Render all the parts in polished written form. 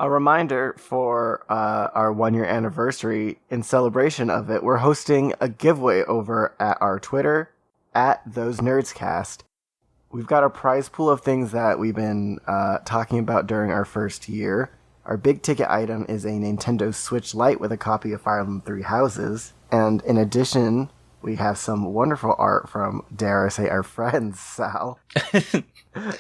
A reminder for our 1 year anniversary. In celebration of it, we're hosting a giveaway over at our Twitter at Those Nerdscast. We've got a prize pool of things that we've been talking about during our first year. Our big ticket item is a Nintendo Switch Lite with a copy of Fire Emblem Three Houses. And in addition, we have some wonderful art from, dare I say, our friend Sal.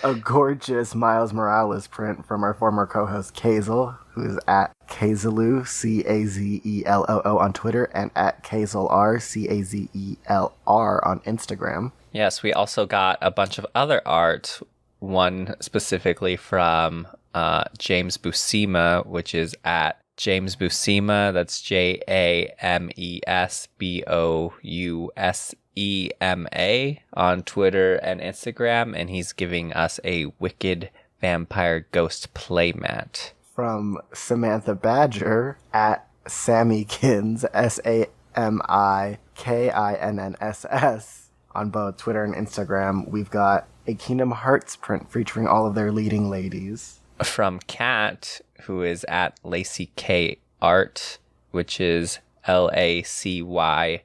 A gorgeous Miles Morales print from our former co-host Kazel, who is at Kazeloo, Cazeloo on Twitter, and at KazelR, Cazelr on Instagram. Yes, we also got a bunch of other art, one specifically from James Buscema, which is at James Buscema, that's JamesBousema on Twitter and Instagram, and he's giving us a Wicked Vampire Ghost playmat. From Samantha Badger at Sammykins, SAMIKINNSS, on both Twitter and Instagram. We've got a Kingdom Hearts print featuring all of their leading ladies. From Kat, who is at Lacey K Art, which is LACYK_ART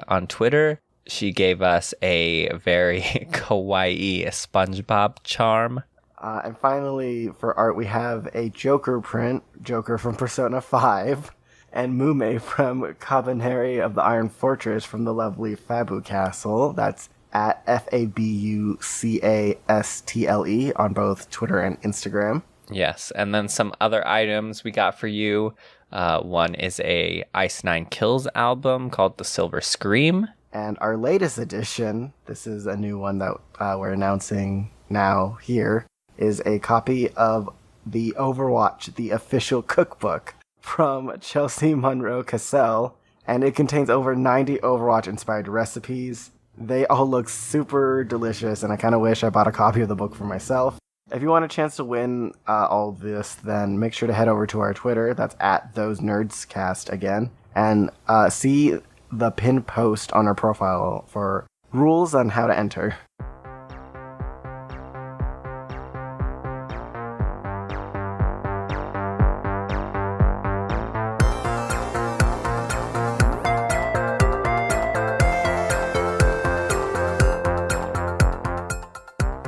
on Twitter. She gave us a very kawaii SpongeBob charm. And finally, for art, we have a Joker print, Joker from Persona 5, and Mume from Cabaneri of the Iron Fortress from the lovely Fabu Castle. That's at FABUCASTLE on both Twitter and Instagram. Yes, and then some other items we got for you. One is a Ice Nine Kills album called The Silver Scream. And our latest edition, this is a new one that we're announcing now here, is a copy of the Overwatch, the official cookbook from Chelsea Monroe Cassell, and it contains over 90 Overwatch-inspired recipes. They all look super delicious, and I kind of wish I bought a copy of the book for myself. If you want a chance to win all of this, then make sure to head over to our Twitter. That's at Those Nerdscast again. And see the pinned post on our profile for rules on how to enter.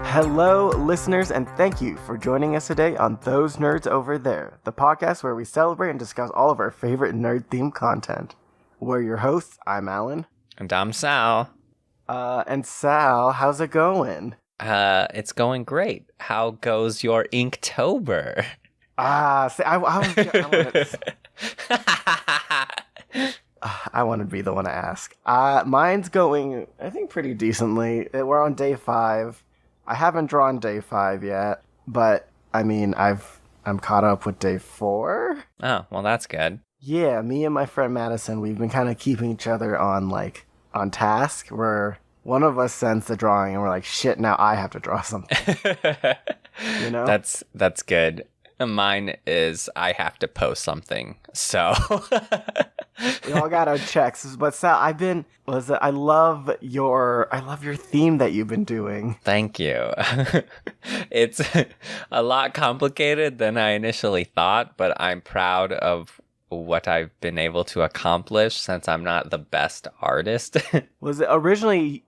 Hello, listeners, and thank you for joining us today on Those Nerds Over There, the podcast where we celebrate and discuss all of our favorite nerd-themed content. We're your hosts. I'm Alan. And I'm Sal. And Sal, how's it going? It's going great. How goes your Inktober? See, I wanted to be the one to ask. Mine's going, I think, pretty decently. We're on day 5. I haven't drawn day 5 yet, but I mean, I'm caught up with day 4. Oh, well, that's good. Yeah, me and my friend Madison, we've been kind of keeping each other on task, where one of us sends the drawing and we're like, shit, now I have to draw something. You know? That's good. Mine is I have to post something, so we all got our checks. But Sal, I love your theme that you've been doing. Thank you. It's a lot complicated than I initially thought, but I'm proud of what I've been able to accomplish since I'm not the best artist. Was it originally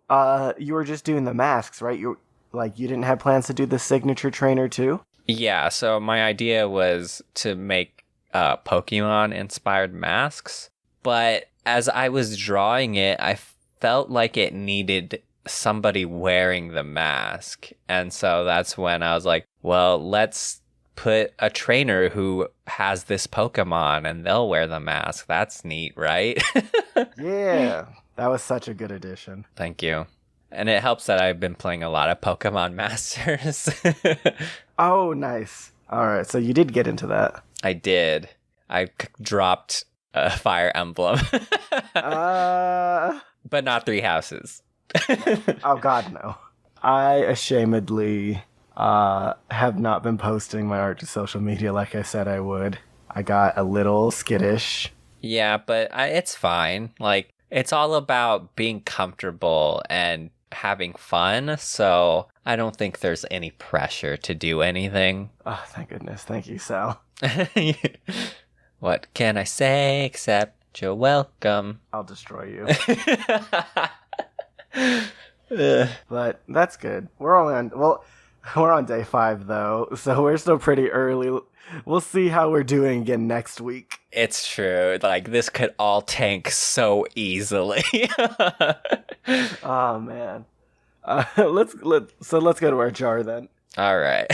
you were just doing the masks, right? You didn't have plans to do the signature trainer too? Yeah, so my idea was to make Pokemon-inspired masks, but as I was drawing it, I felt like it needed somebody wearing the mask, and so that's when I was like, well, let's put a trainer who has this Pokemon, and they'll wear the mask. That's neat, right? Yeah, that was such a good addition. Thank you. And it helps that I've been playing a lot of Pokemon Masters. Oh, nice. All right, so you did get into that. I did. I dropped a Fire Emblem. But not Three Houses. Oh, God, no. I ashamedly have not been posting my art to social media like I said I would. I got a little skittish. Yeah, but it's fine. Like, it's all about being comfortable and having fun, so I don't think there's any pressure to do anything. Oh, thank goodness. Thank you, Sal. What can I say except you're welcome? I'll destroy you. Ugh. But that's good. We're on day 5 though, so we're still pretty early. We'll see how we're doing again next week. It's true. Like, this could all tank so easily. Oh man. Let's go to our jar then. All right.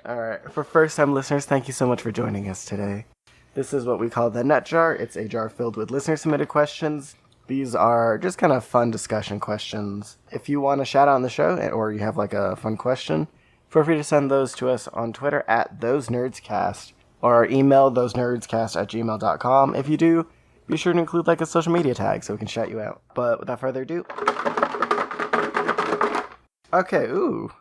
All right. For first-time listeners, thank you so much for joining us today. This is what we call the Net Jar. It's a jar filled with listener-submitted questions. These are just kind of fun discussion questions. If you want to shout out on the show, or you have like a fun question, feel free to send those to us on Twitter at ThoseNerdsCast, or email thosenerdscast@gmail.com. If you do, be sure to include like a social media tag so we can shout you out. But without further ado. Okay, ooh.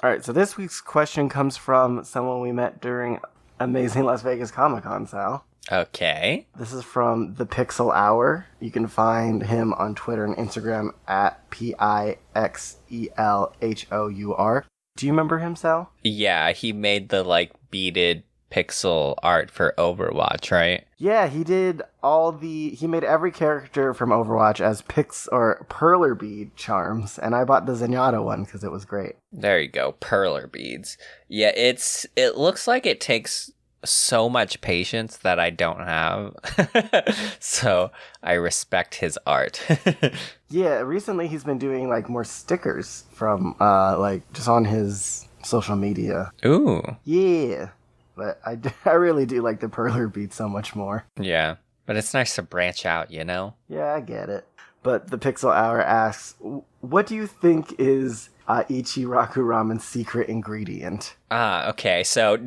Alright, so this week's question comes from someone we met during Amazing Las Vegas Comic-Con, Sal. Okay. This is from The Pixel Hour. You can find him on Twitter and Instagram at PIXELHOUR. Do you remember him, Sal? Yeah, he made the, like, beaded pixel art for Overwatch, right? Yeah, he made every character from Overwatch as perler bead charms, and I bought the Zenyatta one because it was great. There you go, perler beads. Yeah, it looks like it takes so much patience that I don't have. So I respect his art. Yeah, recently he's been doing like more stickers from like just on his social media. Ooh. Yeah. But I really do like the perler bead so much more. Yeah, but it's nice to branch out, you know? Yeah, I get it. But the Pixel Hour asks, what do you think is Ichiraku ramen's secret ingredient? Okay, so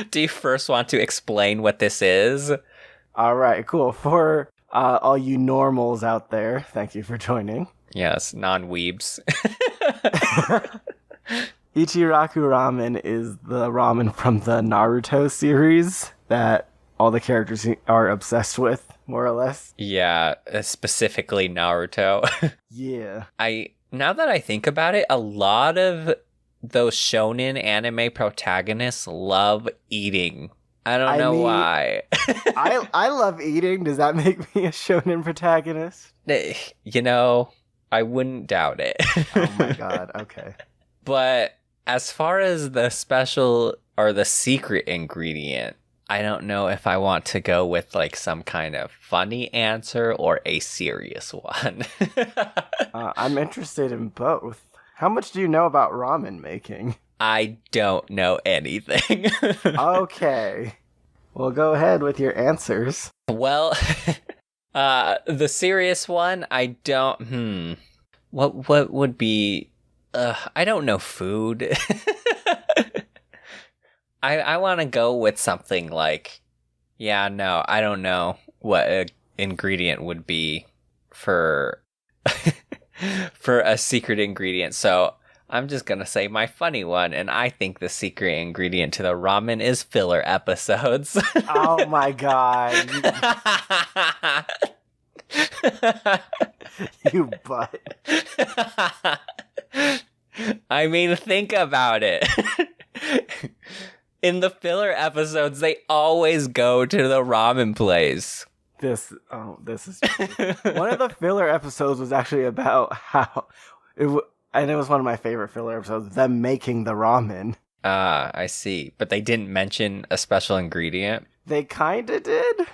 do you first want to explain what this is? All right, cool. For all you normals out there, thank you for joining. Yes, non-weebs. Ichiraku ramen is the ramen from the Naruto series that all the characters are obsessed with, more or less. Yeah, specifically Naruto. Yeah. Now that I think about it, a lot of those shonen anime protagonists love eating. I don't know why. I love eating. Does that make me a shonen protagonist? You know, I wouldn't doubt it. Oh my god, okay. But as far as the special or the secret ingredient, I don't know if I want to go with like some kind of funny answer or a serious one. I'm interested in both. How much do you know about ramen making? I don't know anything. Okay. Well, go ahead with your answers. Well, the serious one, I don't. What would be? I don't know food. I want to go with something like, no, I don't know what an ingredient would be for for a secret ingredient. So I'm just going to say my funny one, and I think the secret ingredient to the ramen is filler episodes. Oh my god. You butt. I mean, think about it. In the filler episodes, they always go to the ramen place. This is one of the filler episodes was actually about how and it was one of my favorite filler episodes, them making the ramen. I see. But they didn't mention a special ingredient? They kinda did.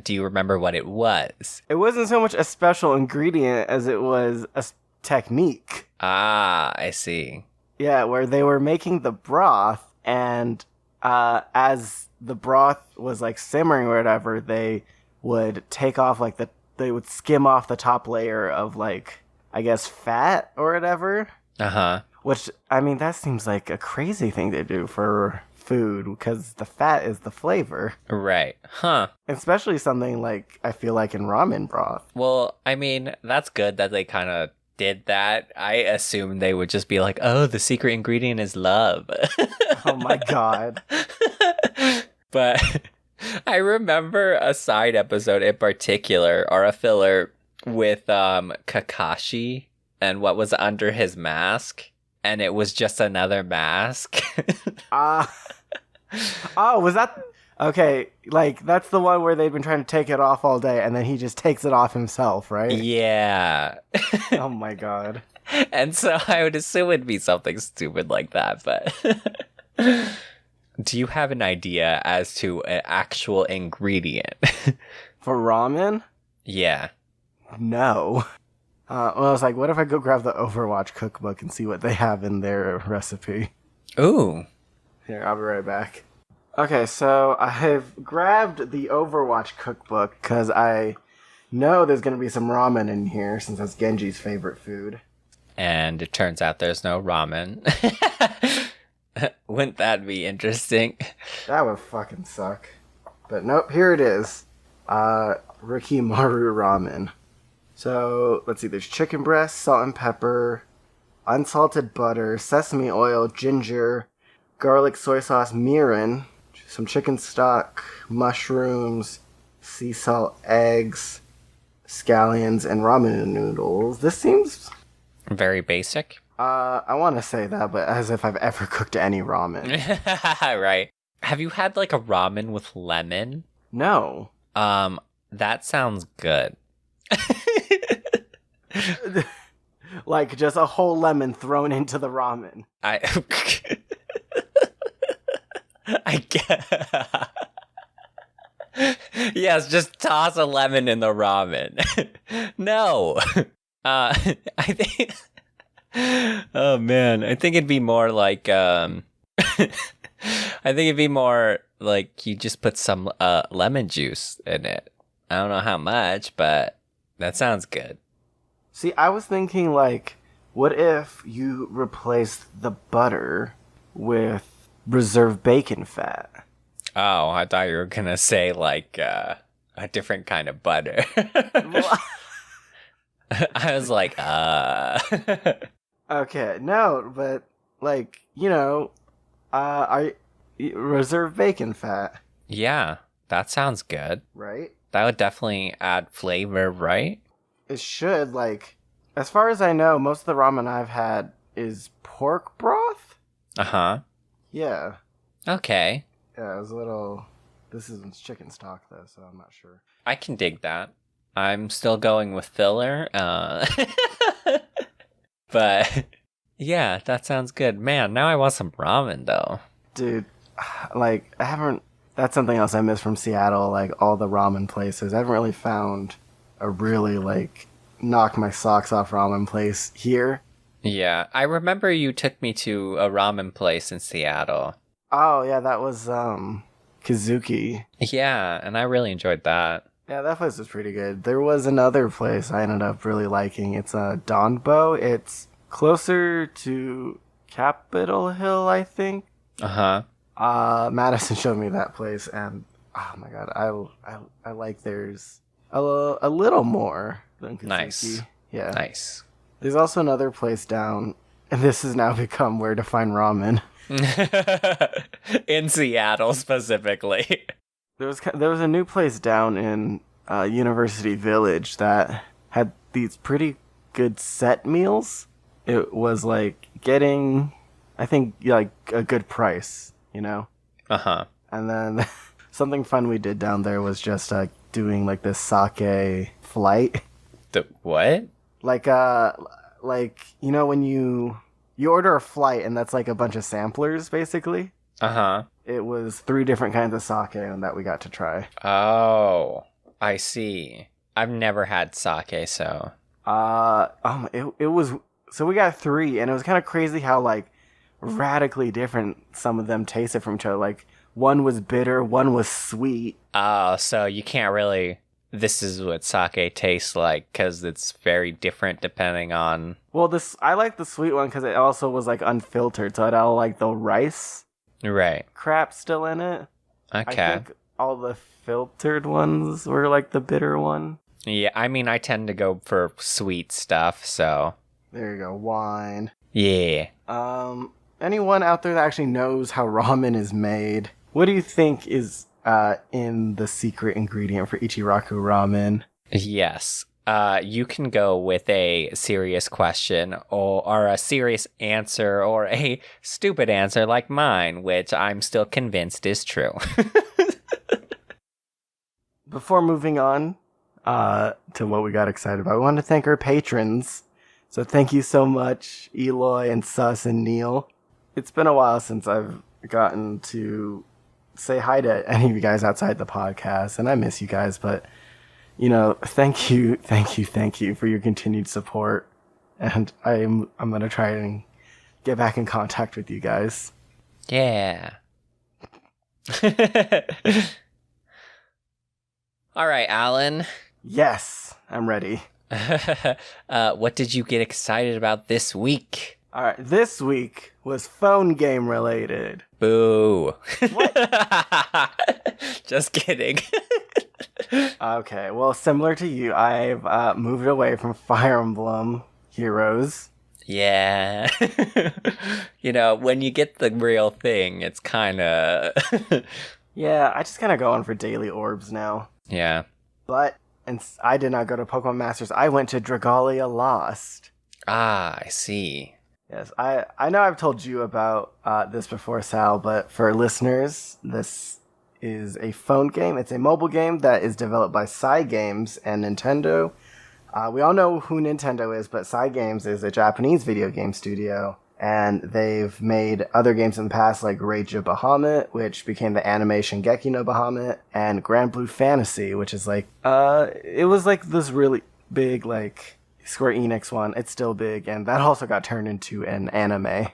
Do you remember what it was? It wasn't so much a special ingredient as it was a technique. I see. Yeah, where they were making the broth, and as the broth was like simmering or whatever, they would take off they would skim off the top layer of like, I guess, fat or whatever. Uh-huh. Which, I mean, that seems like a crazy thing to do for food, because the fat is the flavor. Right. Huh. Especially something like, I feel like in ramen broth. Well, I mean, that's good that they kind of did that. I assumed they would just be like, oh, the secret ingredient is love. Oh my god. But I remember a side episode in particular, or a filler, with Kakashi and what was under his mask, and it was just another mask. Oh, was that... Okay, like, that's the one where they've been trying to take it off all day, and then he just takes it off himself, right? Yeah. Oh my god. And so I would assume it'd be something stupid like that, but... Do you have an idea as to an actual ingredient? For ramen? Yeah. No. Well, I was like, what if I go grab the Overwatch cookbook and see what they have in their recipe? Ooh. Here, I'll be right back. Okay, so I've grabbed the Overwatch cookbook because I know there's going to be some ramen in here since that's Genji's favorite food. And it turns out there's no ramen. Wouldn't that be interesting? That would fucking suck. But nope, here it is. Rikimaru ramen. So, let's see, there's chicken breast, salt and pepper, unsalted butter, sesame oil, ginger, garlic soy sauce, mirin, some chicken stock, mushrooms, sea salt, eggs, scallions, and ramen noodles. This seems... Very basic. I want to say that, but as if I've ever cooked any ramen. Right. Have you had like a ramen with lemon? No. That sounds good. Like just a whole lemon thrown into the ramen. I get. Yes, just toss a lemon in the ramen. No. I think. Oh man, I think it'd be more like I think it'd be more like you just put some lemon juice in it. I don't know how much, but that sounds good. See, I was thinking like, what if you replaced the butter with reserve bacon fat? Oh, I thought you were gonna say like a different kind of butter. I was like, Okay, no, but like, I reserve bacon fat, Yeah, that sounds good. right? That would definitely add flavor, right? It should, like, as far as I know, most of the ramen I've had is pork broth. Uh-huh. Yeah. Okay. Yeah, it was a little... This isn't chicken stock, though, so I'm not sure. I can dig that. I'm still going with filler. But yeah, that sounds good. Man, now I want some ramen though. Dude, like, I haven't... That's something else I miss from Seattle, like, all the ramen places. I haven't really found a really, like, knock my socks off ramen place here. Yeah, I remember you took me to a ramen place in Seattle. Oh, yeah, that was, Kazuki. Yeah, and I really enjoyed that. Yeah, that place was pretty good. There was another place I ended up really liking. It's Donbo. It's closer to Capitol Hill, I think. Uh-huh. Madison showed me that place, and oh my god, I like theirs a little more than Kazuki. Nice. Yeah. Nice. There's also another place down, and this has now become where to find ramen. In Seattle specifically. There was a new place down in University Village that had these pretty good set meals. It was like getting, I think, like a good price, you know? Uh-huh. And then something fun we did down there was just doing like this sake flight. The what? Like when you order a flight and that's like a bunch of samplers basically. Uh-huh. It was 3 different kinds of sake that we got to try. Oh, I see. I've never had sake, so. It was, so we got 3 and it was kind of crazy how like radically different some of them tasted from each other. Like one was bitter, one was sweet. Oh, so you can't really. This is what sake tastes like because it's very different depending on. Well, I like the sweet one because it also was like unfiltered, so it had all like the rice Right. crap still in it. Okay. I think all the filtered ones were like the bitter one. Yeah, I mean, I tend to go for sweet stuff, so. There you go, wine. Yeah. Anyone out there that actually knows how ramen is made, what do you think is in the secret ingredient for Ichiraku ramen? Yes. You can go with a serious question or a serious answer or a stupid answer like mine, which I'm still convinced is true. Before moving on to what we got excited about, I want to thank our patrons. So thank you so much, Eloy and Sus and Neil. It's been a while since I've gotten to say hi to any of you guys outside the podcast, and I miss you guys, but thank you for your continued support, and I'm gonna try and get back in contact with you guys. Yeah. All right, Alan. Yes, I'm ready. What did you get excited about this week? All right, this week was phone game related. Boo. What? Just kidding. Okay, well, similar to you, I've moved away from Fire Emblem Heroes. Yeah. When you get the real thing, it's kind of... Yeah, I just kind of go on for daily orbs now. Yeah. But I did not go to Pokemon Masters. I went to Dragalia Lost. Ah, I see. Yes, I know I've told you about this before, Sal, but for listeners, this is a phone game. It's a mobile game that is developed by Cygames and Nintendo. We all know who Nintendo is, but Cygames is a Japanese video game studio, and they've made other games in the past like Rage of Bahamut, which became the animation Geki no Bahamut, and Grand Blue Fantasy, which is like, it was like this really big, like, Square Enix one. It's still big, and that also got turned into an anime.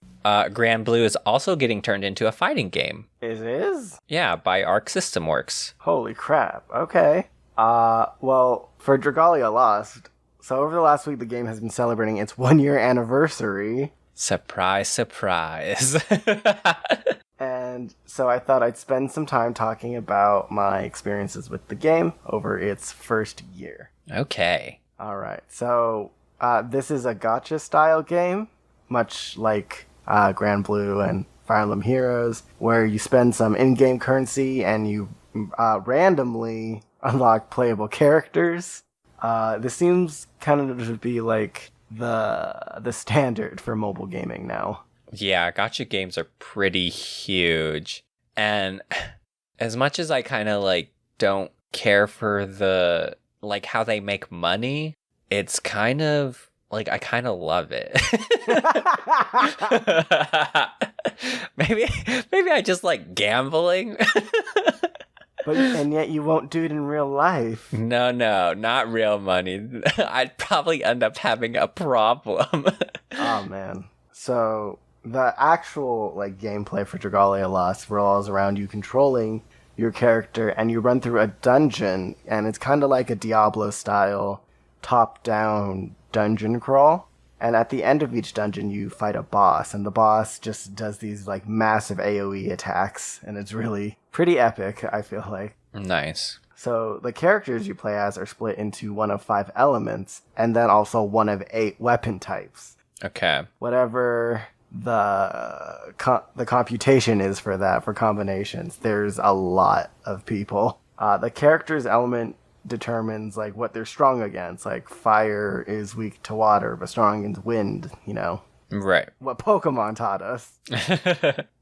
Grand Blue is also getting turned into a fighting game. It is? Yeah, by Arc System Works. Holy crap. Okay. Well, for Dragalia Lost, so over the last week, the game has been celebrating its 1-year anniversary. Surprise, surprise. And so I thought I'd spend some time talking about my experiences with the game over its first year. Okay. All right. So this is a gacha style game, much like Grand Blue and Fire Emblem Heroes, where you spend some in-game currency and you randomly unlock playable characters. This seems kind of to be like the standard for mobile gaming now. Yeah, gacha games are pretty huge. And as much as I kind of like don't care for the like how they make money, it's kind of like I kind of love it. maybe I just like gambling. And yet you won't do it in real life. No, not real money. I'd probably end up having a problem. Oh man. So the actual like gameplay for Dragalia Lost revolves around you controlling your character, and you run through a dungeon, and it's kind of like a Diablo style top-down dungeon crawl. And at the end of each dungeon, you fight a boss, and the boss just does these like massive AoE attacks, and it's really pretty epic, I feel like. Nice. So the characters you play as are split into one of 5 elements, and then also one of 8 weapon types. Okay. Whatever the computation is for that, for combinations, there's a lot of people. The character's element determines like what they're strong against. Like fire is weak to water, but strong against wind, Right. What Pokemon taught us.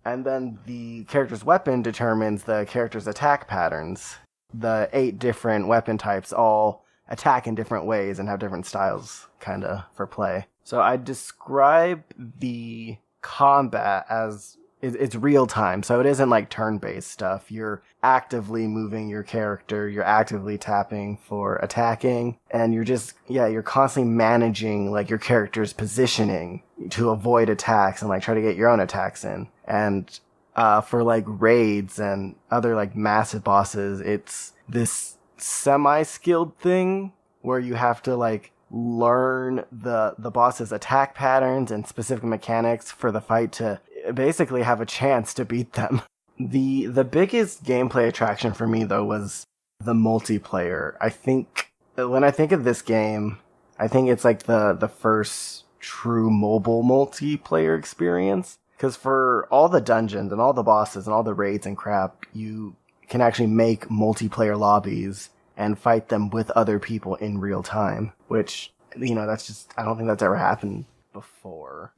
And then the character's weapon determines the character's attack patterns. The 8 different weapon types all attack in different ways and have different styles, kind of, for play. So I describe the combat as it's real time, so it isn't like turn-based stuff. You're actively moving your character, you're actively tapping for attacking, and you're constantly managing like your character's positioning to avoid attacks and like try to get your own attacks in. And for like raids and other like massive bosses, it's this semi-skilled thing where you have to like learn the boss's attack patterns and specific mechanics for the fight to basically have a chance to beat them. The biggest gameplay attraction for me though was the multiplayer. I think when I think of this game, I think it's like the first true mobile multiplayer experience. Because for all the dungeons and all the bosses and all the raids and crap, you can actually make multiplayer lobbies and fight them with other people in real time, which, that's just, I don't think that's ever happened before.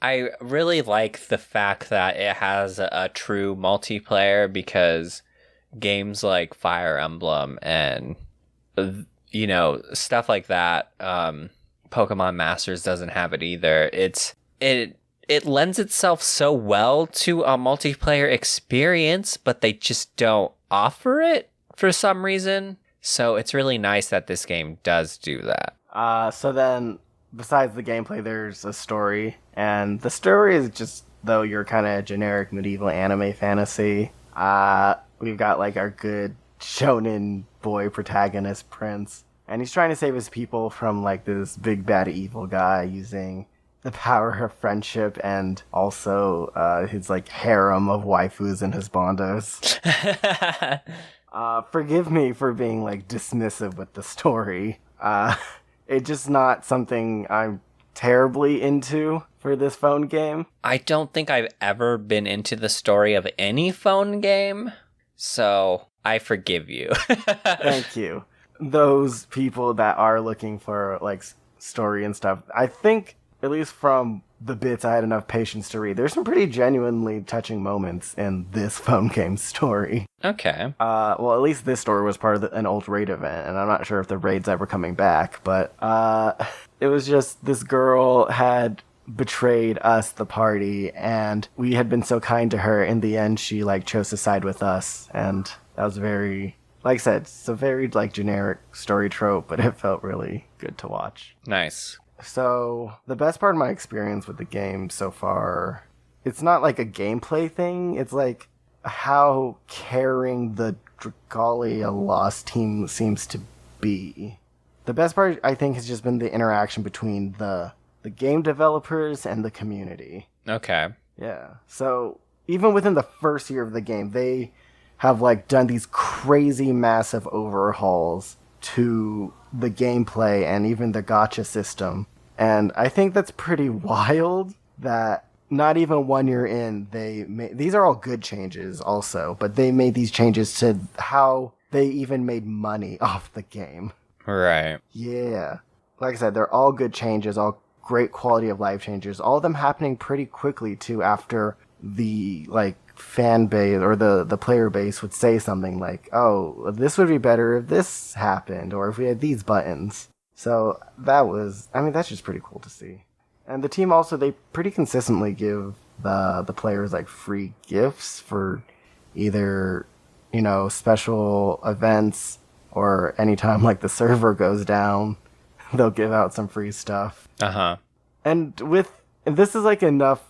I really like the fact that it has a true multiplayer, because games like Fire Emblem and, stuff like that, Pokemon Masters doesn't have it either. It lends itself so well to a multiplayer experience, but they just don't offer it for some reason. So it's really nice that this game does do that. So then, besides the gameplay, there's a story. And the story is just, though you're kind of generic medieval anime fantasy, we've got like our good shonen boy protagonist, Prince. And he's trying to save his people from like this big bad evil guy using the power of friendship and also his like harem of waifus and husbandos. Forgive me for being like dismissive with the story. It's just not something I'm terribly into for this phone game. I don't think I've ever been into the story of any phone game, so I forgive you. Thank you. Those people that are looking for like story and stuff, I think, at least from the bits I had enough patience to read, there's some pretty genuinely touching moments in this phone game story. Okay. Well, at least this story was part of an old raid event, and I'm not sure if the raid's ever coming back, but it was just this girl had betrayed us, the party, and we had been so kind to her. In the end, she like chose to side with us, and that was very, like I said, it's a very like generic story trope, but it felt really good to watch. Nice. So, the best part of my experience with the game so far, it's not like a gameplay thing, it's like how caring the Dragalia Lost team seems to be. The best part, I think, has just been the interaction between the game developers and the community. Okay. Yeah. So, even within the first year of the game, they have like done these crazy massive overhauls to the gameplay and even the gacha system. And I think that's pretty wild that not even 1 year in, these are all good changes also, but they made these changes to how they even made money off the game. Right. Yeah. Like I said, they're all good changes, all great quality of life changes, all of them happening pretty quickly too, after the like fan base or the player base would say something like, oh, this would be better if this happened, or if we had these buttons. So that's just pretty cool to see. And the team also, they pretty consistently give the players like free gifts for either, special events, or anytime like the server goes down, they'll give out some free stuff. Uh-huh. And this is like enough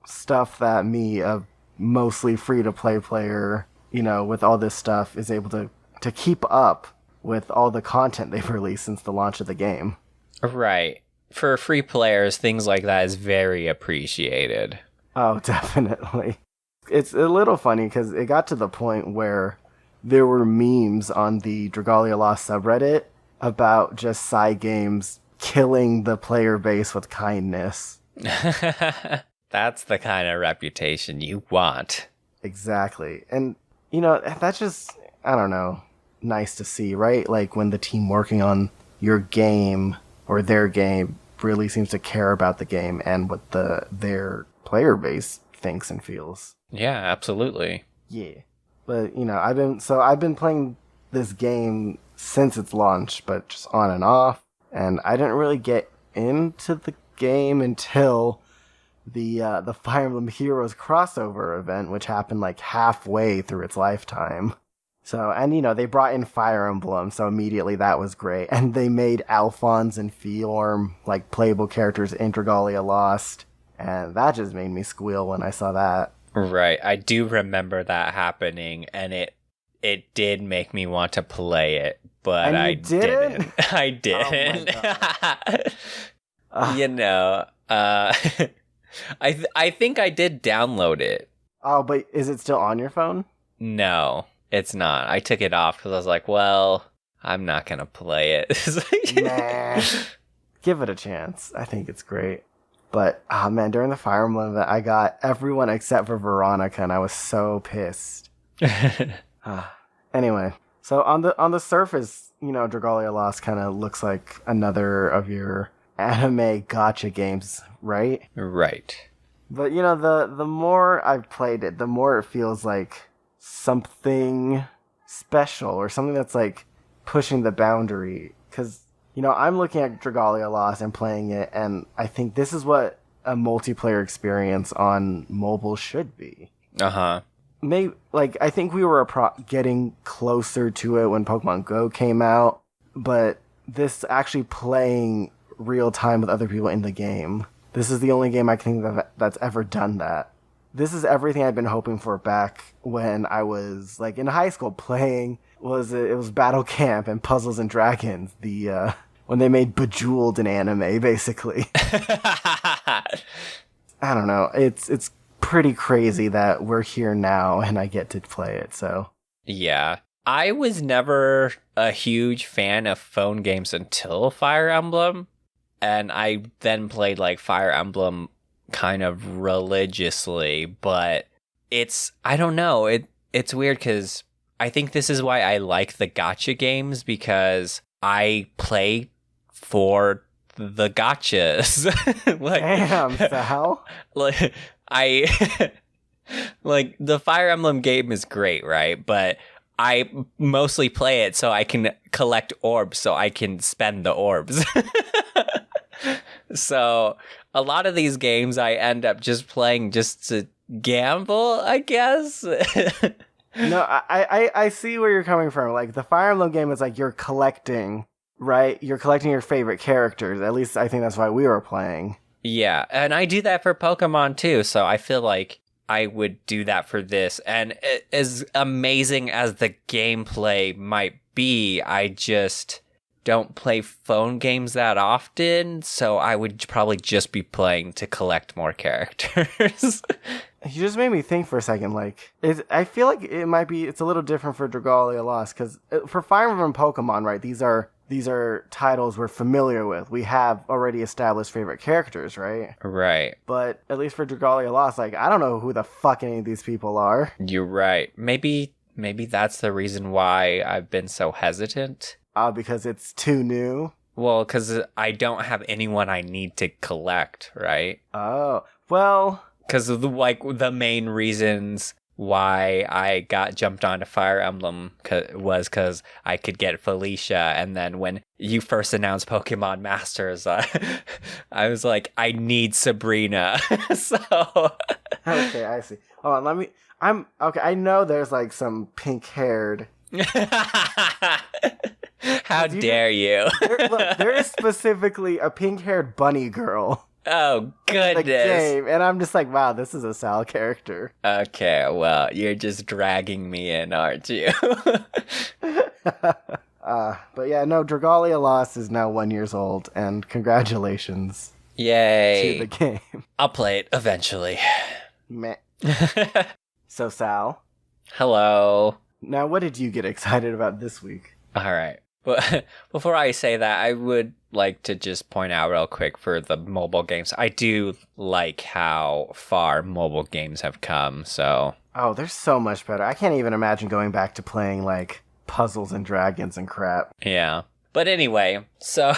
stuff that me, a mostly free-to-play player, with all this stuff, is able to keep up with all the content they've released since the launch of the game. Right. For free players, things like that is very appreciated. Oh, definitely. It's a little funny because it got to the point where there were memes on the Dragalia Lost subreddit about just Cygames killing the player base with kindness. That's the kind of reputation you want. Exactly. And, that's just, I don't know, nice to see, right? Like when the team working on your game or their game really seems to care about the game and what their player base thinks and feels. Yeah, absolutely. Yeah. But, I've been playing this game since its launch, but just on and off. And I didn't really get into the game until the Fire Emblem Heroes crossover event, which happened like halfway through its lifetime. So, and they brought in Fire Emblem, so immediately that was great. And they made Alphonse and Fiorm like playable characters in Dragalia Lost, and that just made me squeal when I saw that. Right, I do remember that happening, and it did make me want to play it, but and I didn't. I didn't. I think I did download it. Oh, but is it still on your phone? No, it's not. I took it off because I was like, well, I'm not going to play it. Nah. Give it a chance. I think it's great. But, during the Fire Emblem event, I got everyone except for Veronica, and I was so pissed. Anyway, So on the surface, Dragalia Lost kind of looks like another of your anime gacha games, right? Right. But the more I've played it, the more it feels like something special or something that's like pushing the boundary. Because I'm looking at Dragalia Lost and playing it, and I think this is what a multiplayer experience on mobile should be. Uh-huh. Maybe I think we were getting closer to it when Pokemon Go came out, but this actually playing real time with other people in the game. This is the only game I can think that's ever done that. This is everything I've been hoping for back when I was in high school playing. It was Battle Camp and Puzzles and Dragons, the when they made Bejeweled an anime, basically. I don't know. It's pretty crazy that we're here now and I get to play it. So yeah, I was never a huge fan of phone games until Fire Emblem. And I then played Fire Emblem kind of religiously, but I don't know, it's weird because I think this is why I like the gacha games, because I play for the gachas. Damn, Sal. The Fire Emblem game is great, right? But I mostly play it so I can collect orbs so I can spend the orbs. So a lot of these games I end up just playing just to gamble, I guess. No, I see where you're coming from. The Fire Emblem game is you're collecting, right? You're collecting your favorite characters. At least I think that's why we were playing. Yeah, and I do that for Pokemon too, so I feel like I would do that for this. And as amazing as the gameplay might be, I just don't play phone games that often, so I would probably just be playing to collect more characters. You just made me think for a second. I feel like it's a little different for Dragalia Lost, because for Fire Emblem and Pokemon, right? These are titles we're familiar with. We have already established favorite characters, right? Right. But at least for Dragalia Lost, I don't know who the fuck any of these people are. You're right. Maybe that's the reason why I've been so hesitant. Because it's too new? Well, because I don't have anyone I need to collect, right? Oh, well... Because of the main reasons why I got jumped onto Fire Emblem was because I could get Felicia, and then when you first announced Pokemon Masters, I was like, I need Sabrina. So... Okay, I see. Hold on, okay, I know there's some pink-haired... How dare you? There is specifically a pink-haired bunny girl. Oh, goodness. In the game, and I'm just wow, this is a Sal character. Okay, well, you're just dragging me in, aren't you? But yeah, no, Dragalia Lost is now 1 year old, and congratulations. Yay. To the game. I'll play it eventually. Meh. So, Sal. Hello. Now, what did you get excited about this week? All right. But before I say that, I would like to just point out real quick for the mobile games. I do like how far mobile games have come, so... Oh, they're so much better. I can't even imagine going back to playing, Puzzles and Dragons and crap. Yeah. But anyway, so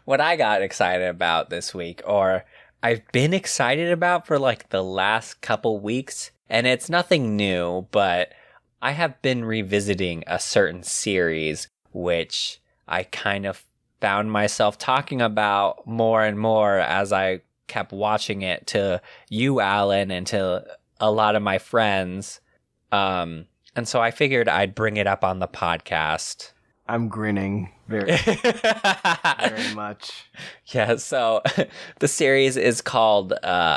what I got excited about this week, or I've been excited about for, the last couple weeks, and it's nothing new, but I have been revisiting a certain series which I kind of found myself talking about more and more as I kept watching it to you, Alan, and to a lot of my friends. And so I figured I'd bring it up on the podcast. I'm grinning very much. Yeah, so the series is called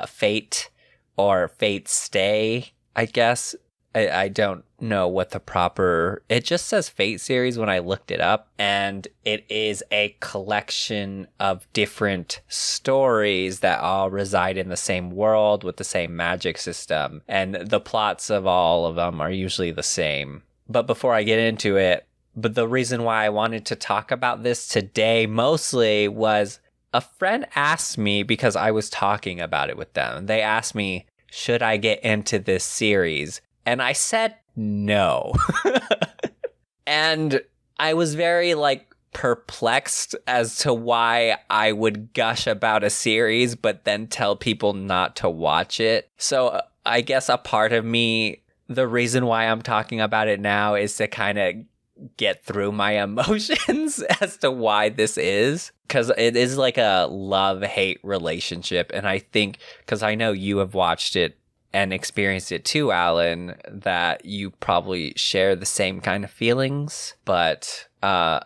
Fate, or Fate Stay, I guess. I don't know what the proper... It just says Fate series when I looked it up, and it is a collection of different stories that all reside in the same world with the same magic system, and the plots of all of them are usually the same. But before I get into it, the reason why I wanted to talk about this today mostly was a friend asked me, because I was talking about it with them, they asked me, should I get into this series? And I said no. And I was very like perplexed as to why I would gush about a series but then tell people not to watch it. So I guess a part of me, the reason why I'm talking about it now is to kind of get through my emotions as to why this is, because it is like a love-hate relationship. And I think, because I know you have watched it and experienced it too, Alan, that you probably share the same kind of feelings. But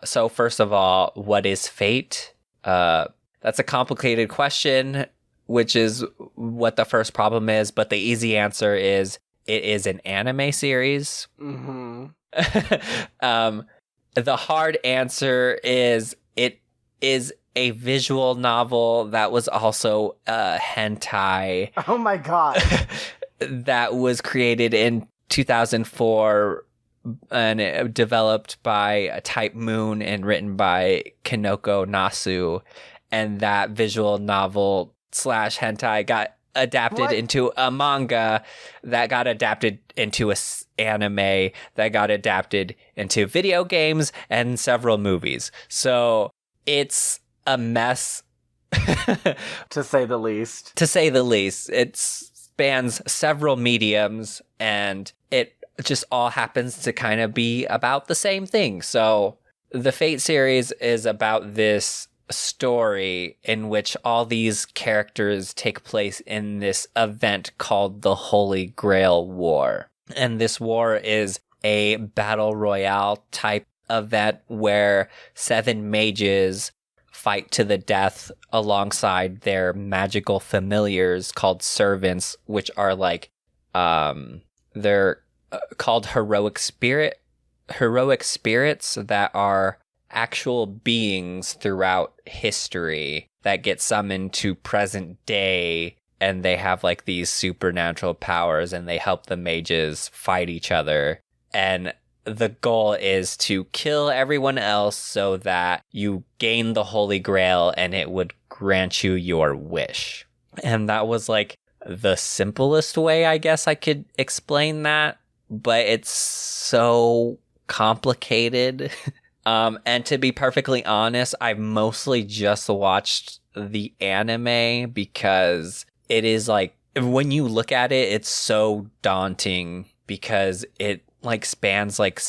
so first of all, what is Fate? That's a complicated question, which is what the first problem is. But the easy answer is it is an anime series. Mm-hmm. The hard answer is it is a visual novel that was also hentai. Oh my god. That was created in 2004 and developed by Type Moon and written by Kinoko Nasu. And that visual novel / hentai got adapted into a manga that got adapted into a anime that got adapted into video games and several movies. So it's a mess. To say the least. To say the least. It spans several mediums and it just all happens to kind of be about the same thing. So the Fate series is about this story in which all these characters take place in this event called the Holy Grail War. And this war is a battle royale type event where 7 mages fight to the death alongside their magical familiars called servants, which are like they're called heroic spirits that are actual beings throughout history that get summoned to present day, and they have like these supernatural powers and they help the mages fight each other. And the goal is to kill everyone else so that you gain the Holy Grail and it would grant you your wish. And that was like the simplest way I guess I could explain that, but it's so complicated. And to be perfectly honest, I've mostly just watched the anime because it is like, when you look at it, it's so daunting because it like spans like,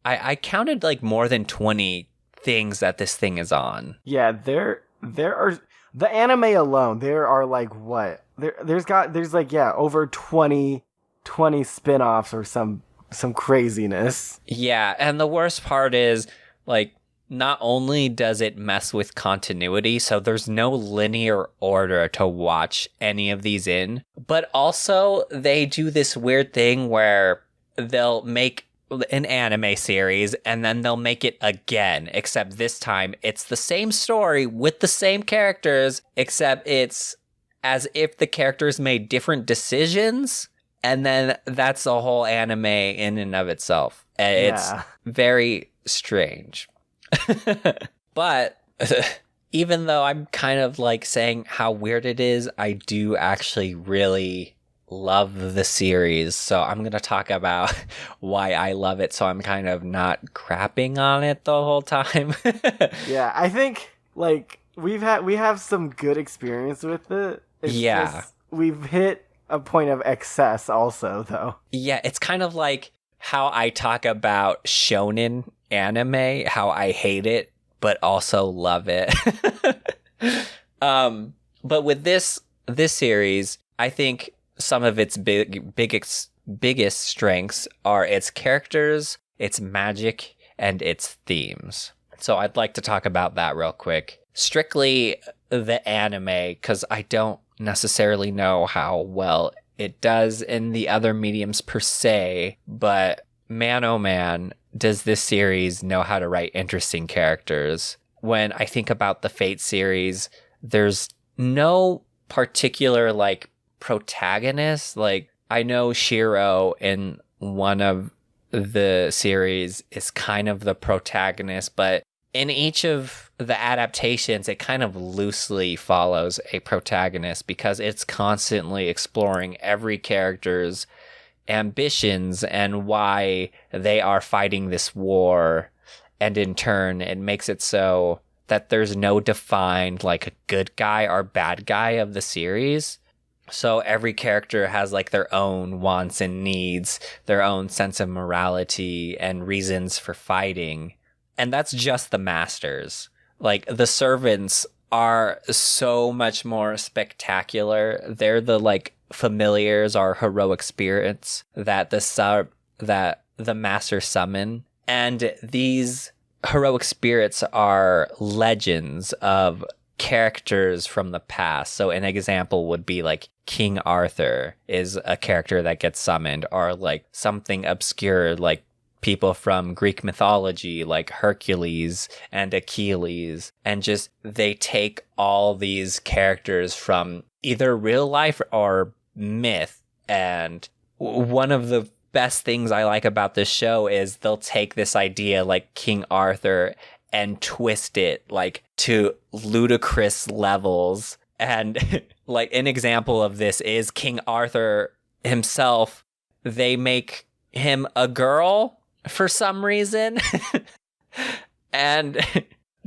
I counted like more than 20 things that this thing is on. Yeah, there are, the anime alone, there are like what? There's like, yeah, over 20 spin-offs or some craziness. Yeah, and the worst part is, like, not only does it mess with continuity, so there's no linear order to watch any of these in, but also they do this weird thing where they'll make an anime series and then they'll make it again, except this time it's the same story with the same characters, except it's as if the characters made different decisions. And then that's the whole anime in and of itself. It's very strange. But even though I'm kind of like saying how weird it is, I do actually really love the series. So I'm going to talk about why I love it. So I'm kind of not crapping on it the whole time. Yeah, I think like we have some good experience with it. It's just, we've hit a point of excess also, though. Yeah, it's kind of like how I talk about shonen anime, how I hate it, but also love it. But with this series, I think some of its biggest strengths are its characters, its magic, and its themes. So I'd like to talk about that real quick. Strictly the anime, because I don't necessarily know how well it does in the other mediums per se, but man oh man, does this series know how to write interesting characters. When I think about the Fate series, there's no particular like protagonist. Like, I know Shiro in one of the series is kind of the protagonist, but in each of the adaptations, it kind of loosely follows a protagonist because it's constantly exploring every character's ambitions and why they are fighting this war. And in turn, it makes it so that there's no defined like a good guy or bad guy of the series. So every character has like their own wants and needs, their own sense of morality and reasons for fighting. And that's just the masters. Like the servants are so much more spectacular. They're the like familiars or heroic spirits that the master summon. And these heroic spirits are legends of characters from the past. So an example would be like King Arthur is a character that gets summoned, or like something obscure like people from Greek mythology like Hercules and Achilles, and just they take all these characters from either real life or myth. And one of the best things I like about this show is they'll take this idea like King Arthur and twist it like to ludicrous levels. And like an example of this is King Arthur himself. They make him a girl for some reason. And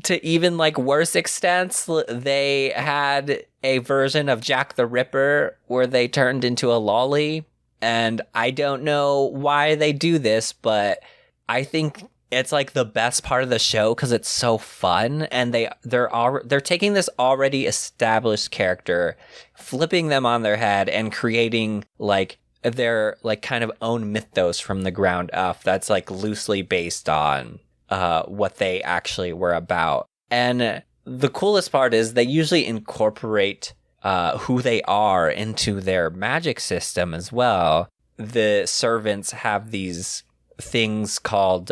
to even like worse extents, they had a version of Jack the Ripper where they turned into a lolly. And I don't know why they do this, but I think it's like the best part of the show because it's so fun. And they're taking this already established character, flipping them on their head, and creating like their like kind of own mythos from the ground up that's like loosely based on what they actually were about. And the coolest part is they usually incorporate who they are into their magic system as well. The servants have these things called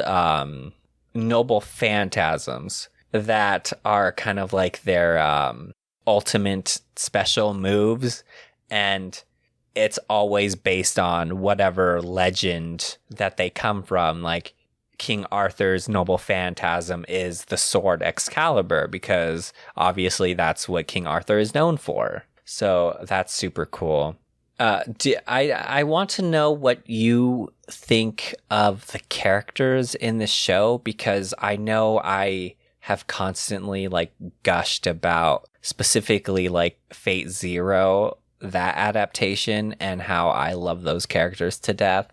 noble phantasms that are kind of like their ultimate special moves, and it's always based on whatever legend that they come from. Like King Arthur's noble phantasm is the sword Excalibur, because obviously that's what King Arthur is known for. So that's super cool. I want to know what you think of the characters in the show, because I know I have constantly like gushed about specifically like Fate Zero, that adaptation, and how I love those characters to death.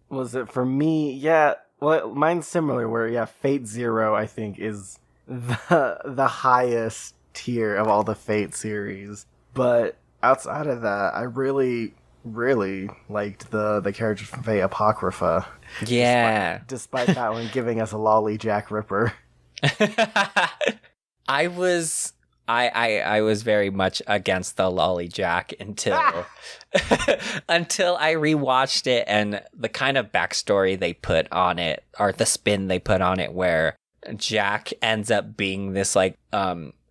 Was it for me? Yeah. Well, mine's similar. Where Fate Zero I think is the highest tier of all the Fate series, but outside of that, I really liked the characters from Fate Apocrypha. Yeah. Despite that one giving us a lolly Jack Ripper. I was very much against the lolly Jack until until I rewatched it, and the kind of backstory they put on it, or the spin they put on it, where Jack ends up being this like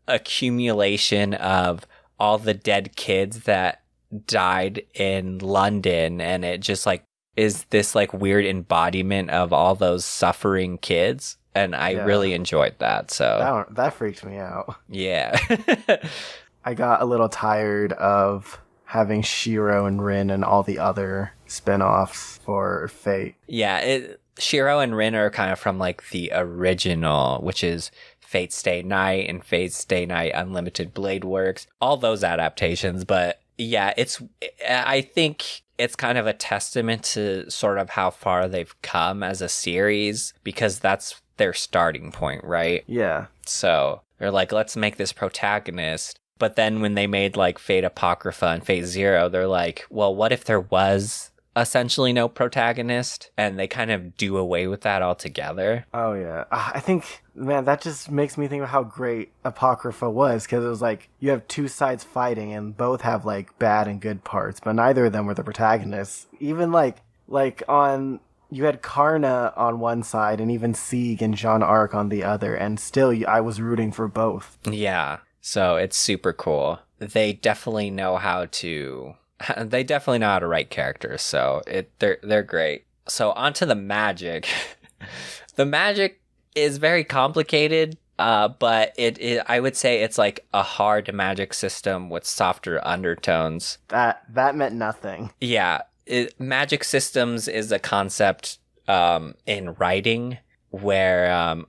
accumulation of all the dead kids that died in London, and it just like is this like weird embodiment of all those suffering kids, and I really enjoyed that. So that freaked me out. Yeah. I got a little tired of having Shiro and Rin and all the other spin-offs for Fate. Yeah, Shiro and Rin are kind of from like the original, which is Fate Stay Night and Fate Stay Night Unlimited Blade Works, all those adaptations. But yeah, I think it's kind of a testament to sort of how far they've come as a series, because that's their starting point, right? Yeah. So they're like, let's make this protagonist. But then when they made like Fate Apocrypha and Fate Zero, they're like, well, what if there was essentially no protagonist? And they kind of do away with that altogether. Oh yeah. I think, man, that just makes me think of how great Apocrypha was, because it was like you have two sides fighting and both have like bad and good parts, but neither of them were the protagonists. Even like on, you had Karna on one side and even Sieg and Jean Arc on the other, and still I was rooting for both. Yeah. So it's super cool. They definitely know how to write characters, so they're great. So onto the magic. The magic is very complicated, but I would say it's like a hard magic system with softer undertones. That meant nothing. Yeah, magic systems is a concept in writing where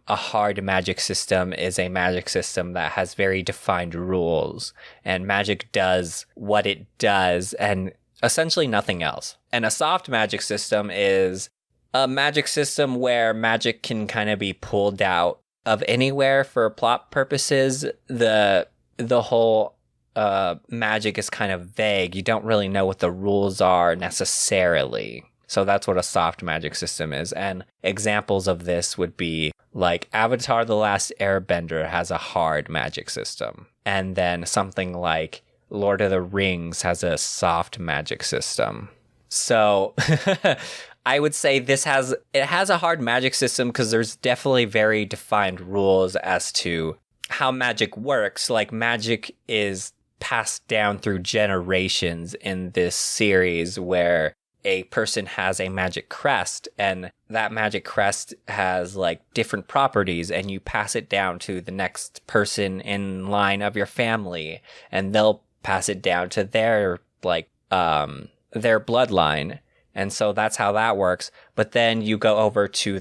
a hard magic system is a magic system that has very defined rules, and magic does what it does and essentially nothing else. And a soft magic system is a magic system where magic can kind of be pulled out of anywhere for plot purposes. The whole magic is kind of vague. You don't really know what the rules are necessarily. So that's what a soft magic system is. And examples of this would be like Avatar: The Last Airbender has a hard magic system. And then something like Lord of the Rings has a soft magic system. So I would say it has a hard magic system because there's definitely very defined rules as to how magic works. Like magic is passed down through generations in this series where a person has a magic crest, and that magic crest has like different properties, and you pass it down to the next person in line of your family, and they'll pass it down to their bloodline. And so that's how that works. But then you go over to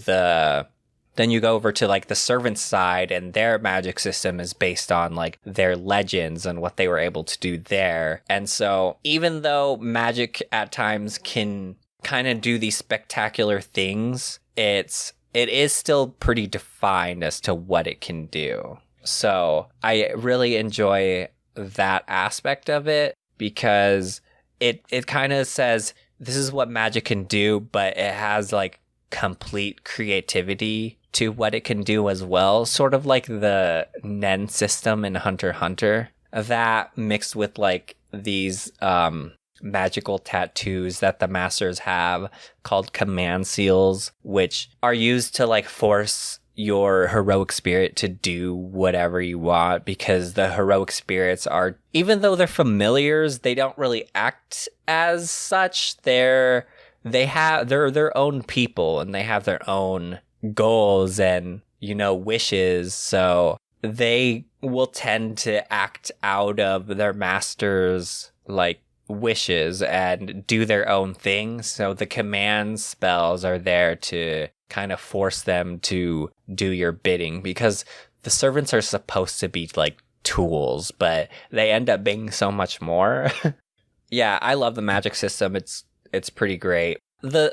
like the servant side, and their magic system is based on like their legends and what they were able to do there. And so even though magic at times can kind of do these spectacular things, it is still pretty defined as to what it can do. So I really enjoy that aspect of it because it kind of says this is what magic can do, but it has like complete creativity to what it can do as well, sort of like the Nen system in Hunter x Hunter. That mixed with like these magical tattoos that the masters have called command seals, which are used to like force your heroic spirit to do whatever you want, because the heroic spirits are, even though they're familiars, they don't really act as such. They're their own people, and they have their own goals and, wishes. So they will tend to act out of their master's like wishes and do their own thing. So the command spells are there to kind of force them to do your bidding, because the servants are supposed to be like tools, but they end up being so much more. Yeah, I love the magic system. It's pretty great.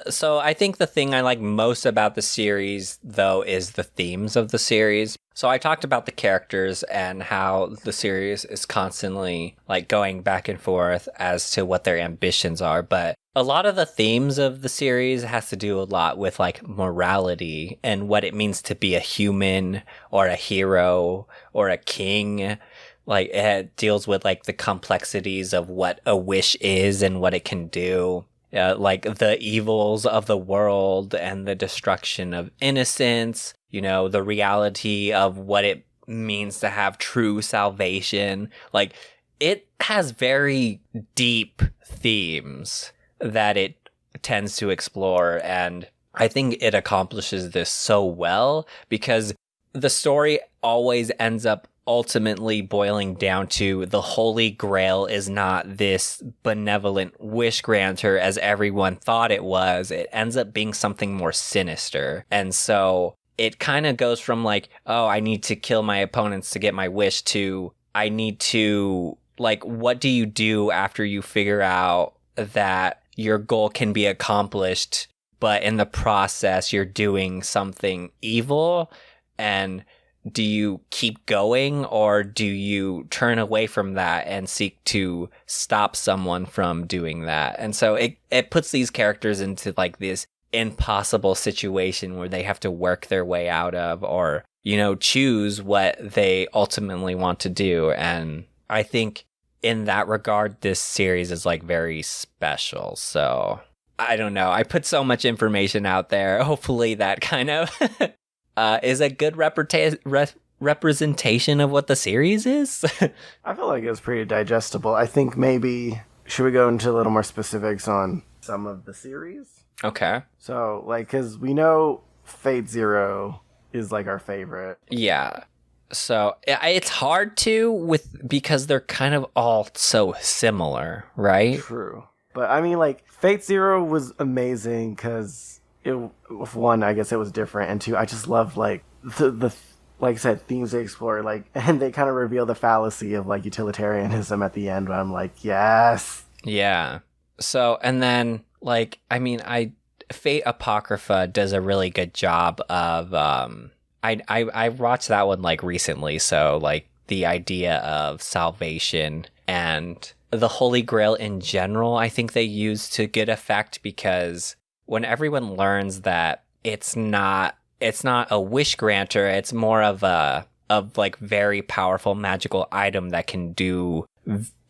So I think the thing I like most about the series, though, is the themes of the series. So I talked about the characters and how the series is constantly like going back and forth as to what their ambitions are. But a lot of the themes of the series has to do a lot with like morality and what it means to be a human or a hero or a king. Like it deals with like the complexities of what a wish is and what it can do. Like the evils of the world and the destruction of innocence, the reality of what it means to have true salvation. Like it has very deep themes that it tends to explore. And I think it accomplishes this so well because the story always ends up ultimately boiling down to the Holy Grail is not this benevolent wish granter as everyone thought it was. It ends up being something more sinister. And so it kind of goes from like, oh, I need to kill my opponents to get my wish, to I need to, like, what do you do after you figure out that your goal can be accomplished, but in the process you're doing something evil? And do you keep going, or do you turn away from that and seek to stop someone from doing that? And so it puts these characters into like this impossible situation where they have to work their way out of, or, choose what they ultimately want to do. And I think in that regard, this series is like very special. So I don't know. I put so much information out there. Hopefully that kind of is a good representation of what the series is. I feel like it was pretty digestible. I think maybe, should we go into a little more specifics on some of the series? Okay. So, like, because we know Fate Zero is like our favorite. Yeah. So it's hard to because they're kind of all so similar, right? True. But I mean, like, Fate Zero was amazing because one, I guess it was different, and two, I just loved like the like I said, themes they explore, like, and they kind of reveal the fallacy of like utilitarianism at the end. But I'm like, yes, Yeah. So, and then like, I mean, Fate Apocrypha does a really good job of I watched that one like recently, so like the idea of salvation and the Holy Grail in general, I think they use to good effect, because when everyone learns that it's not a wish granter, it's more of like very powerful magical item that can do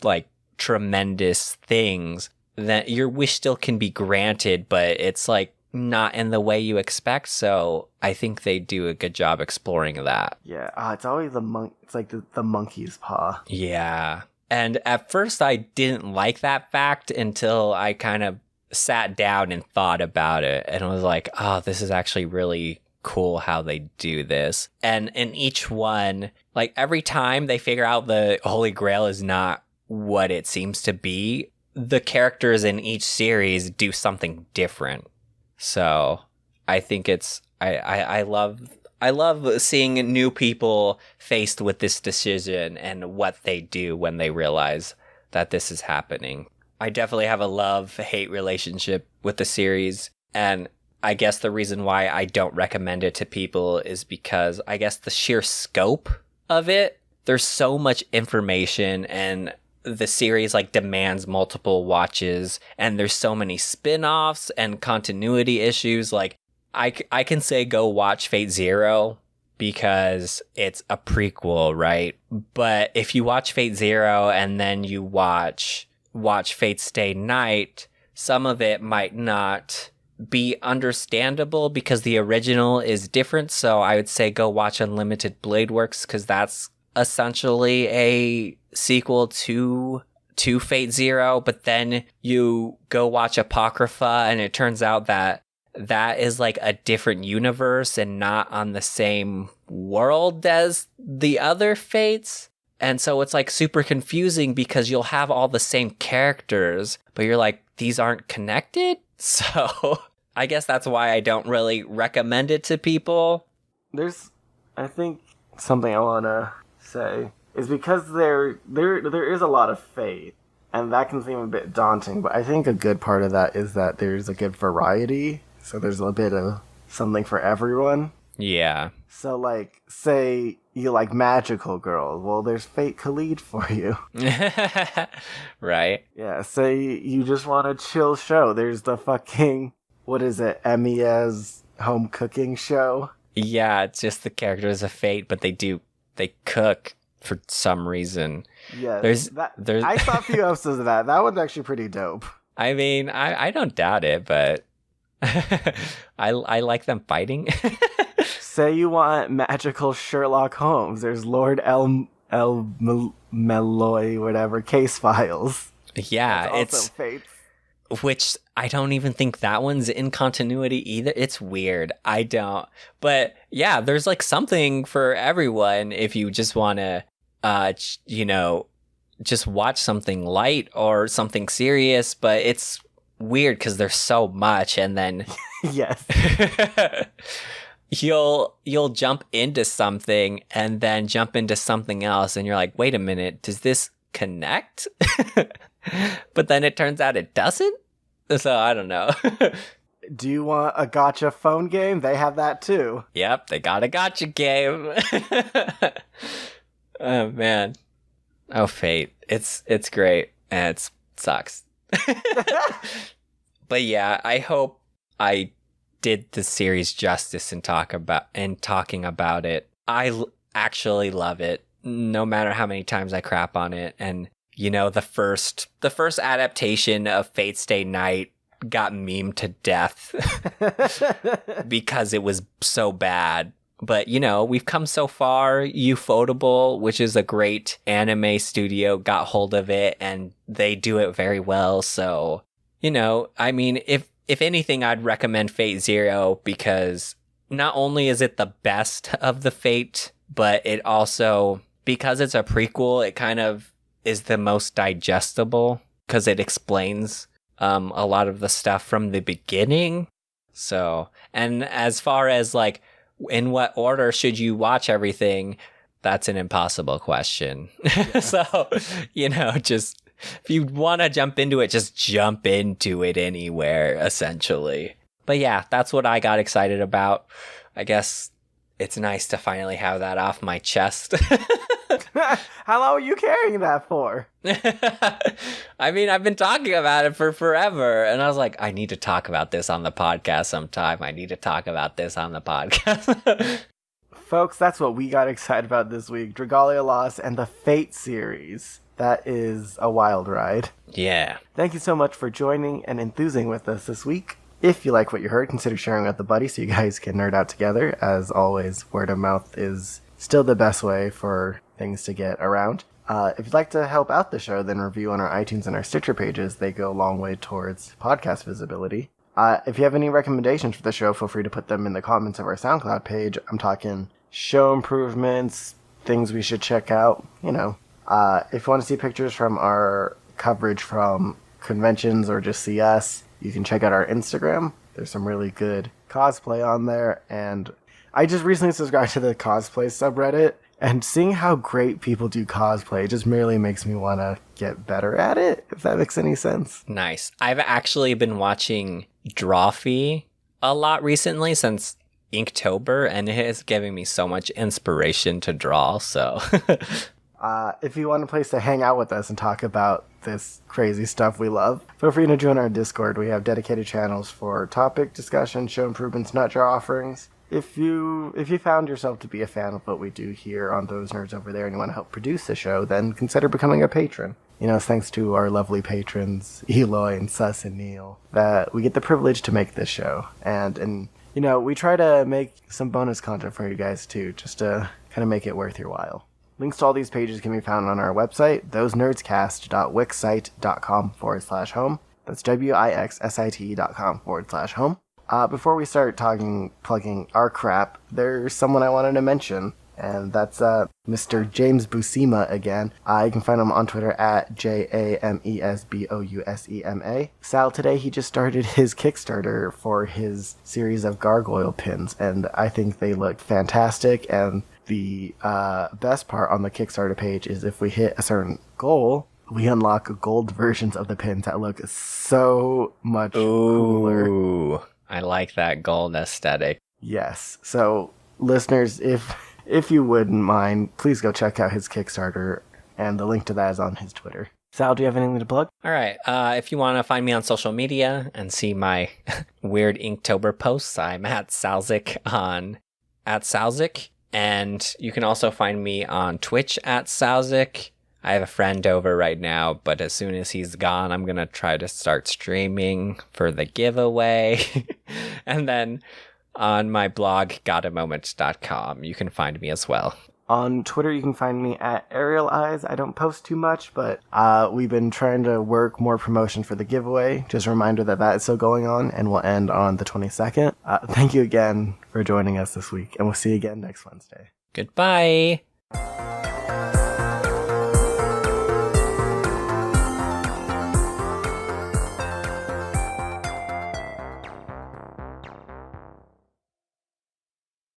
like tremendous things, that your wish still can be granted, but it's like not in the way you expect. So I think they do a good job exploring that. yeah. It's always it's like the monkey's paw. Yeah. And at first I didn't like that fact until I kind of sat down and thought about it and was like, oh, this is actually really cool how they do this. And in each one, like every time they figure out the Holy Grail is not what it seems to be, the characters in each series do something different. So I think I love seeing new people faced with this decision and what they do when they realize that this is happening. I definitely have a love-hate relationship with the series, and I guess the reason why I don't recommend it to people is because I guess the sheer scope of it, there's so much information, and the series like demands multiple watches, and there's so many spin-offs and continuity issues. Like I can say go watch Fate Zero because it's a prequel, right? But if you watch Fate Zero and then you watch Fate Stay Night, some of it might not be understandable because the original is different. So I would say go watch Unlimited Blade Works, because that's essentially a sequel to Fate Zero. But then you go watch Apocrypha and it turns out that is like a different universe and not on the same world as the other Fates. And so it's like super confusing because you'll have all the same characters, but you're like, these aren't connected? So I guess that's why I don't really recommend it to people. There's, I think, something I want to say is because there is a lot of Fate, and that can seem a bit daunting, but I think a good part of that is that there's a good variety, so there's a bit of something for everyone. Yeah. So, like, say you like magical girls, well, there's Fate Khalid for you. Right. Yeah, say you just want a chill show, there's the fucking, what is it, Emiya's home cooking show? Yeah, it's just the characters of Fate, but they cook for some reason. Yeah, there's I saw a few episodes of that. That one's actually pretty dope. I mean, I don't doubt it, but I like them fighting. Say you want magical Sherlock Holmes. There's Lord Meloy, whatever, Case Files. Yeah, it's Fate. Which I don't even think that one's in continuity either. It's weird. I don't. But yeah, there's like something for everyone if you just want to, just watch something light or something serious. But it's weird because there's so much, and then yes. You'll jump into something and then jump into something else, and you're like, wait a minute, does this connect? But then it turns out it doesn't. So I don't know. Do you want a gacha phone game? They have that too. Yep, they got a gacha game. Oh man. Oh, Fate. It's great, and it sucks. But yeah, I hope I did the series justice in talking about it. I actually love it, no matter how many times I crap on it. And the first adaptation of Fate Stay Night got memed to death because it was so bad. But we've come so far. Ufotable, which is a great anime studio, got hold of it, and they do it very well. So I mean, if anything, I'd recommend Fate Zero, because not only is it the best of the Fate, but it also, because it's a prequel, it kind of is the most digestible because it explains a lot of the stuff from the beginning. So, and as far as like, in what order should you watch everything? That's an impossible question. Yeah. So, just if you want to jump into it, just jump into it anywhere, essentially. But yeah, that's what I got excited about. I guess it's nice to finally have that off my chest. How long were you carrying that for? I mean, I've been talking about it for forever, and I was like, I need to talk about this on the podcast sometime. I need to talk about this on the podcast. Folks, that's what we got excited about this week. Dragalia Lost and the Fate series. That is a wild ride. Yeah. Thank you so much for joining and enthusing with us this week. If you like what you heard, consider sharing with a buddy so you guys can nerd out together. As always, word of mouth is still the best way for things to get around. If you'd like to help out the show, then review on our iTunes and our Stitcher pages. They go a long way towards podcast visibility. If you have any recommendations for the show, feel free to put them in the comments of our SoundCloud page. I'm talking show improvements, things we should check out, If you want to see pictures from our coverage from conventions or just see us, you can check out our Instagram. There's some really good cosplay on there. And I just recently subscribed to the cosplay subreddit. And seeing how great people do cosplay just merely makes me want to get better at it, if that makes any sense. Nice. I've actually been watching Drawfee a lot recently since Inktober, and it is giving me so much inspiration to draw, so... If you want a place to hang out with us and talk about this crazy stuff we love, feel free to join our Discord. We have dedicated channels for topic discussion, show improvements, nut jar offerings. If you found yourself to be a fan of what we do here on Those Nerds Over There and you want to help produce the show, then consider becoming a patron. It's thanks to our lovely patrons, Eloy and Sus and Neil, that we get the privilege to make this show. And we try to make some bonus content for you guys too, just to kind of make it worth your while. Links to all these pages can be found on our website, thosenerdscast.wixsite.com/home. That's wixsite.com/home. Before we start plugging our crap, there's someone I wanted to mention, and that's Mr. James Buscema again. You can find him on Twitter at JAMESBOUSEMA. Sal, today he just started his Kickstarter for his series of gargoyle pins, and I think they look fantastic, and the best part on the Kickstarter page is if we hit a certain goal, we unlock gold versions of the pins that look so much cooler. I like that gold aesthetic. Yes. So, listeners, if you wouldn't mind, please go check out his Kickstarter, and the link to that is on his Twitter. Sal, do you have anything to plug? All right. If you want to find me on social media and see my weird Inktober posts, I'm at Salzik on @Salzik. And you can also find me on Twitch at Salzik. I have a friend over right now, but as soon as he's gone, I'm going to try to start streaming for the giveaway. And then on my blog, gotamoment.com, you can find me as well. On Twitter, you can find me at Ariel Eyes. I don't post too much, but we've been trying to work more promotion for the giveaway. Just a reminder that is still going on and will end on the 22nd. Thank you again for joining us this week, and we'll see you again next Wednesday. Goodbye.